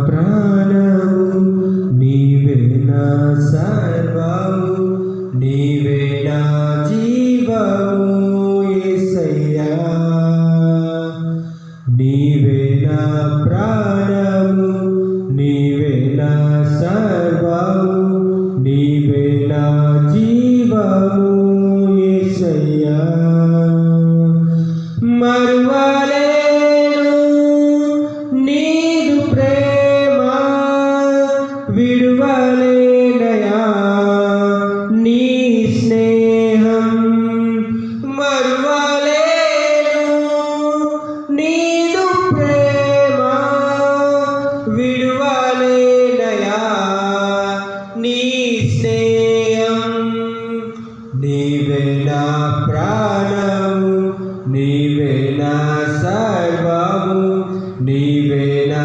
ప్రాణము, నీవే నా సర్వము, నీవే నా జీవము యేసయ్యా. నీవే నా ప్రాణము, నీవే నా సర్వము, నీవే నా జీవము యేసయ్యా. మరువలేను నీదు ప్రేమ, విడువలేనయా నీ స్నేహం. మరువలేను నీదు ప్రేమ, విడువలేనయా నీ స్నేహం. నీవే నా ప్రాణము, నీవే నా సర్వము, నీవే నా